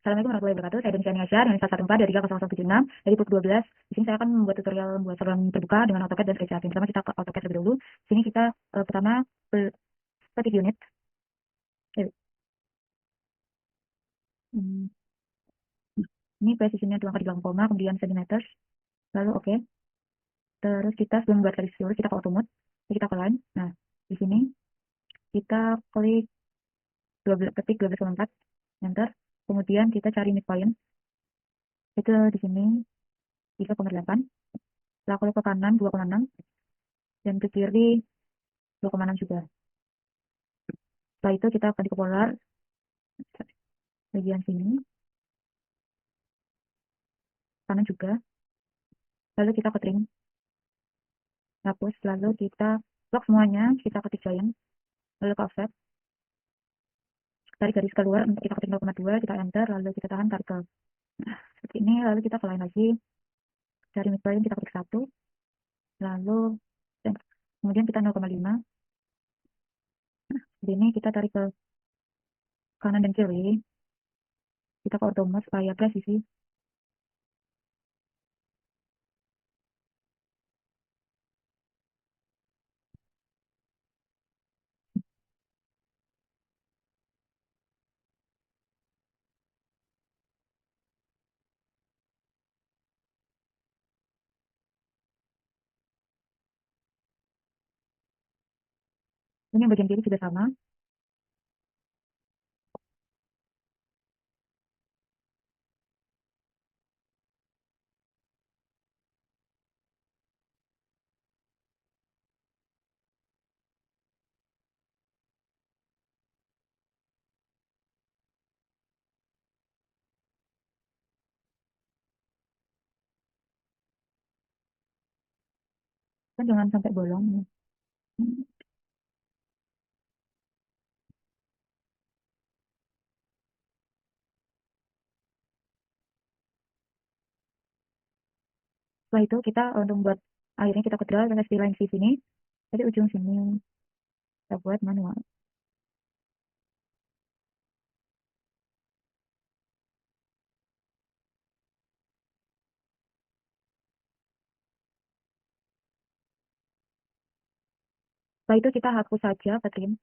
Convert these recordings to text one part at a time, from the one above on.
Assalamualaikum warahmatullahi wabarakatuh. Saya Denisa Niasyar, yang 114 dari 30076 dari PUK 12. Di sini saya akan membuat tutorial membuat saluran terbuka dengan AutoCAD dan SketchUp. Pertama kita ke AutoCAD terlebih dahulu. Di sini kita pertama static unit. Eh, hmm, ini presisinya 2 kali 2 koma, kemudian centimeter. Lalu oke. Terus kita sebelum membuat garis lurus kita ke auto mode. Jadi kita ke line. Nah, di sini kita klik 12 ketik 12,4 enter. Kemudian kita cari midpoint. Itu di sini 3,8. Lalu ke kanan 2,6 dan ke kiri 2,6 juga. Setelah itu kita akan ke polar bagian sini, kanan juga. Lalu kita ke trim, hapus. Lalu kita lock semuanya, kita ketik giant. Lalu ke offset, tarik garis keluar untuk kita ketik 0,2, kita enter. Lalu kita tahan, tarik ke seperti ini. Lalu kita ke line lagi, cari midpoint, kita ketik 1. Lalu kemudian kita 0,5. Ini kita tarik ke kanan dan kiri. Kita ke auto mode supaya presisi. Ini yang bagian kiri juga sama. Kan jangan sampai bolong. Setelah itu kita untuk membuat akhirnya kita ke draw di line sini. Jadi ujung sini kita buat manual. Setelah itu kita hapus saja trim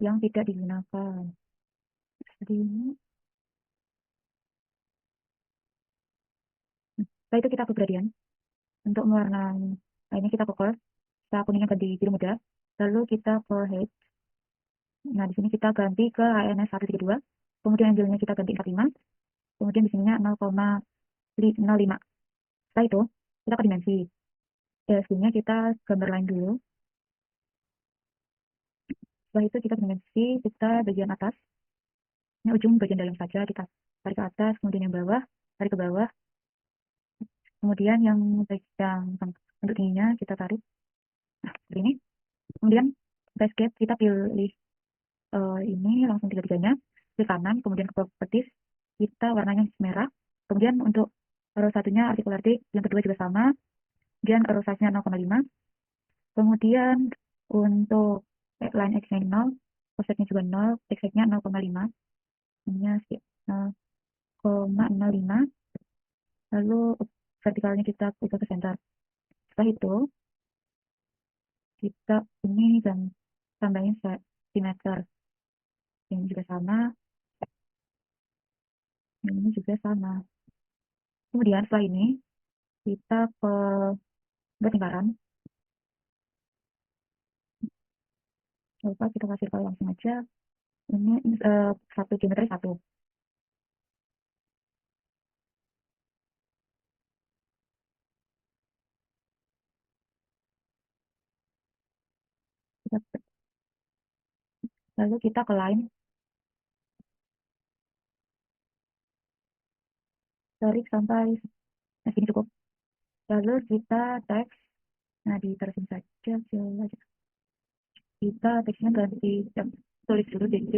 yang tidak digunakan. Seperti ini. Setelah itu kita ke gradient. Untuk mewarnai, nah ini kita ke color. Kita kuningnya ganti biru muda. Lalu kita ke height. Nah, di sini kita ganti ke HNS 132. Kemudian angle-nya kita ganti 45. Kemudian di sininya 0,05. Setelah itu, kita ke dimensi. DSD-nya kita gambar line dulu. Setelah itu kita dimensi, kita bagian atas. Ini ujung bagian dalam saja, kita tarik ke atas, kemudian yang bawah, tarik ke bawah. Kemudian yang bagian untuk ininya kita tarik. Nah, seperti ini. Kemudian basket kita pilih ini langsung tiga-tiganya ke kanan, kemudian ke properties kita warnanya merah. Kemudian untuk row satunya artikel yang kedua juga sama. Kemudian row size-nya 0,5. Kemudian untuk line X-nya 0, offset-nya juga 0, x-nya 0,5. Ini 0,05. Lalu vertikalnya kita ikut ke center. Setelah itu kita ini dan tambahin centimeter. Ini juga sama. Ini juga sama. Kemudian setelah ini kita ke lingkaran. Lupa kita kasih tahu langsung aja. Ini satu geometri satu. Lalu kita ke line. Tarik sampai sini cukup. Lalu kita teks. Nah, diterusin saja. Kita teksnya ganti. Tulis dulu DG.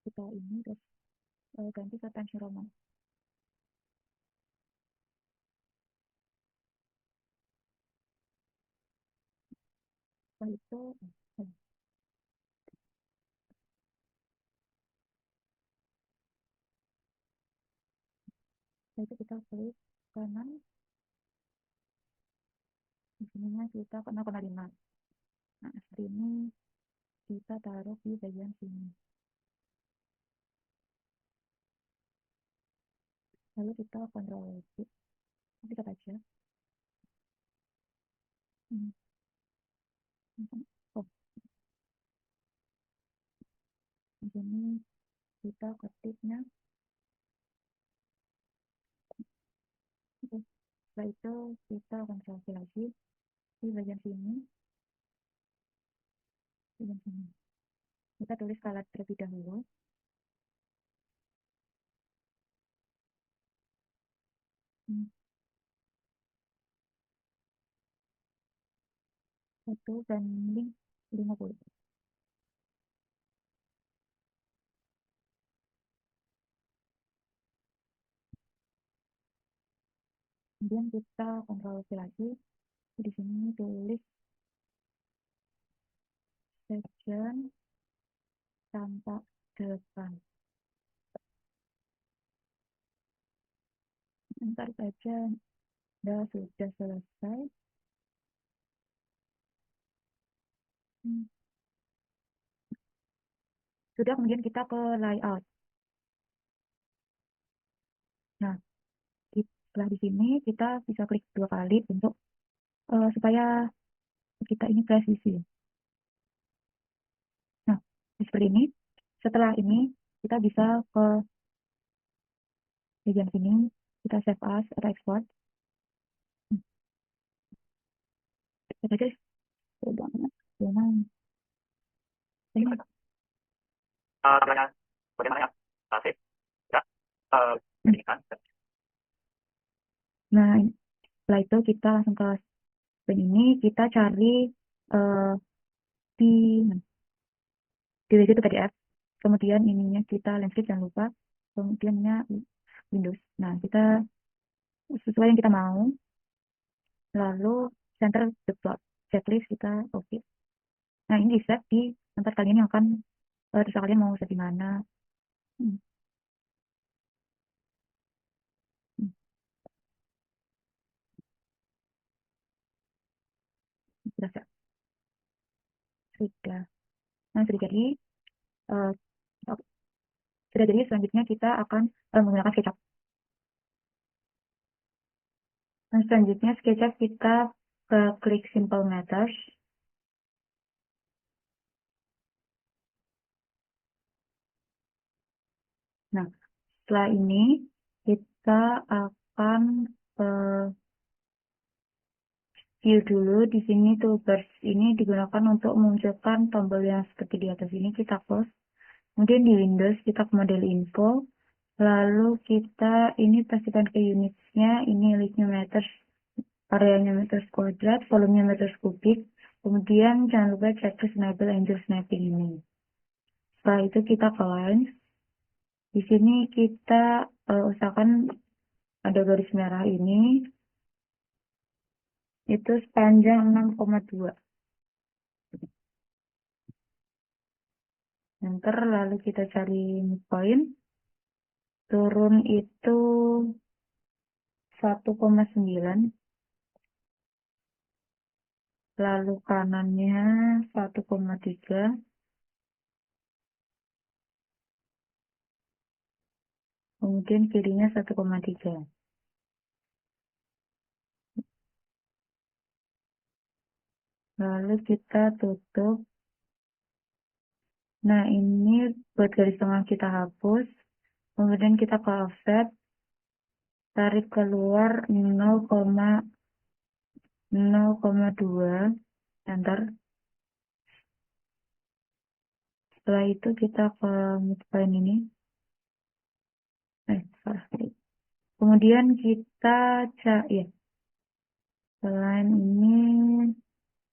Kita ini terus ganti ke Times New Roman. Setelah itu kita klik kanan, di sininya kita ke 0,5. Nah, seperti ini kita taruh di bagian sini. Lalu kita kontrol V, kita baca. Oh, di sini kita ketiknya. Setelah itu kita kontrol V lagi di bagian sini. Kita tulis skala terlebih dahulu. Satu banding 50. Kemudian kita kontrol V lagi. Di sini tulis section tanpa depan. Ntar saja sudah selesai. Sudah, kemudian kita ke layout. Nah, setelah di sini kita bisa klik 2 kali untuk supaya kita ini presisi. Nah, seperti ini. Setelah ini kita bisa ke bagian sini, kita save as atau export. Kita guys, banget. Ini bagaimana ya? Save. Ya. Nah, setelah itu kita langsung ke screen ini, kita cari di itu PDF, kemudian ininya kita landscape jangan lupa, kemudiannya Windows. Nah, kita sesuai yang kita mau, lalu center the plot, checklist kita oke. Nah, ini di set di tempat kalian yang akan terus kalian mau set di mana. Sudah, sudah. Nah, sudah jadi selanjutnya kita akan menggunakan SketchUp. Nah, selanjutnya SketchUp kita klik Simple Matters. Nah, setelah ini kita akan view dulu. Di sini toolbars ini digunakan untuk memunculkan tombol yang seperti di atas ini, kita close. Kemudian di Windows kita ke model info, lalu kita ini pastikan ke unitsnya, ini unitnya meters, areanya meters kuadrat, volumenya meters kubik. Kemudian jangan lupa checklist enable angel snapping ini. Setelah itu kita ke lines. Di sini kita usahakan ada garis merah ini, itu sepanjang 6,2. Enter, lalu kita cari midpoint. Turun itu 1,9. Lalu kanannya 1,3. Kemudian kirinya 1,3. Lalu kita tutup. Nah, ini buat garis tengah kita hapus. Kemudian kita ke offset. Tarik keluar 0,2. Enter. Setelah itu kita ke midpoint ini. Salah. Kemudian kita ya, selain ini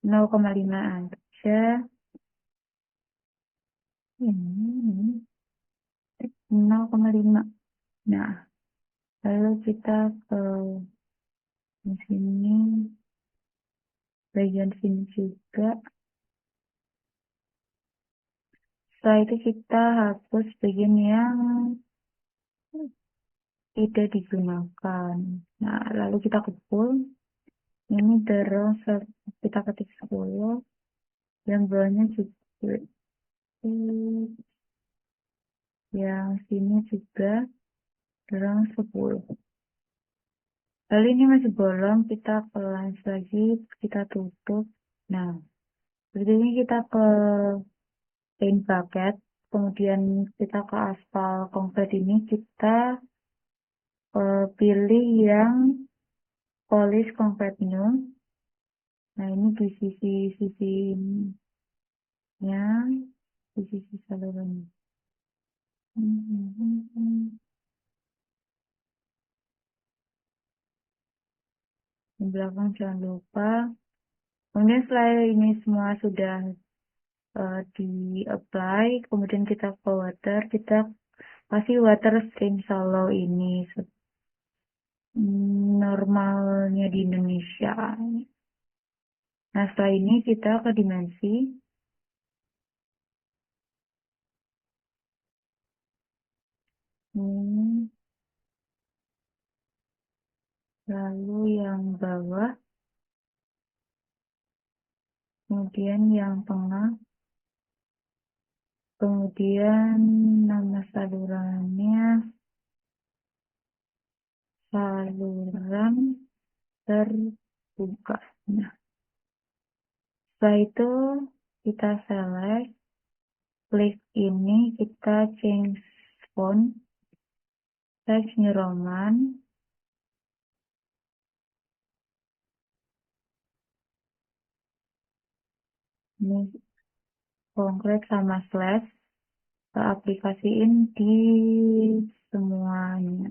0,5 aja. Ini 0,5. Nah, lalu kita ke di sini, bagian sini juga. Setelah itu kita hapus bagian yang tidak digunakan. Nah, lalu kita kepul. Ini terus kita ketik 10. Yang bawahnya juga. Yang sini juga terus 10. Lalu ini masih bolong, kita kelas lagi, kita tutup. Nah, seperti ini kita ke paint bucket, kemudian kita ke aspal konkret ini, kita pilih yang polish concrete new. Nah, ini di sisi-sisinya, di sisi salurannya. Di belakang jangan lupa. Kemudian setelah ini semua sudah di apply, kemudian kita ke water, kita kasih water stream shallow ini normalnya di Indonesia. Nah, setelah ini kita ke dimensi. Lalu yang bawah, kemudian yang tengah, kemudian nama salurannya saluran terbuka. Nah, setelah itu kita select, klik ini, kita change font, Times New Roman, ini konkret sama slash, kita aplikasiin di semuanya.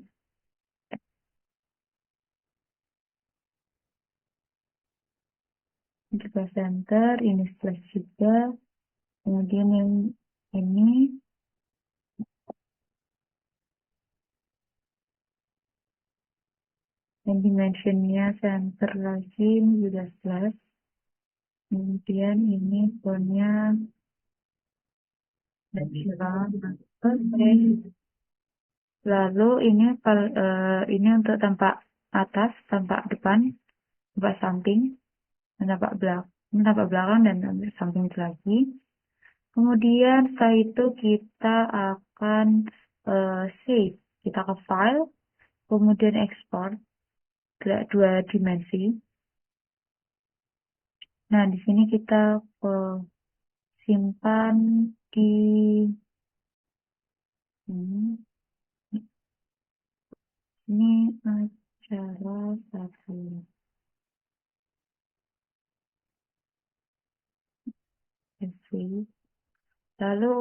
Juga center, ini slash juga, kemudian yang ini, yang dimensionnya center lagi, ini juga slash, kemudian ini fontnya natural. Oke. Lalu ini untuk tampak atas, tampak depan, tampak samping, dan tampak belakang dan tampak samping itu lagi. Kemudian setelah itu kita akan save, kita ke file, kemudian export dua dimensi. Nah, di sini kita simpan di ini acara satu. Lalu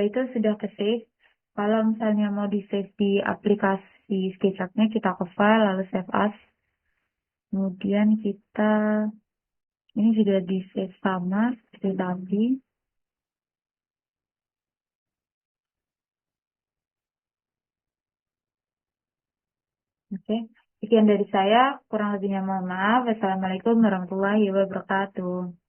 itu sudah ke save. Kalau misalnya mau di save di aplikasi SketchUp-nya, kita ke file lalu save as. Kemudian kita ini sudah di save sama seperti tadi. Oke, sekian dari saya. Kurang lebihnya mohon maaf. Wassalamualaikum warahmatullahi wabarakatuh.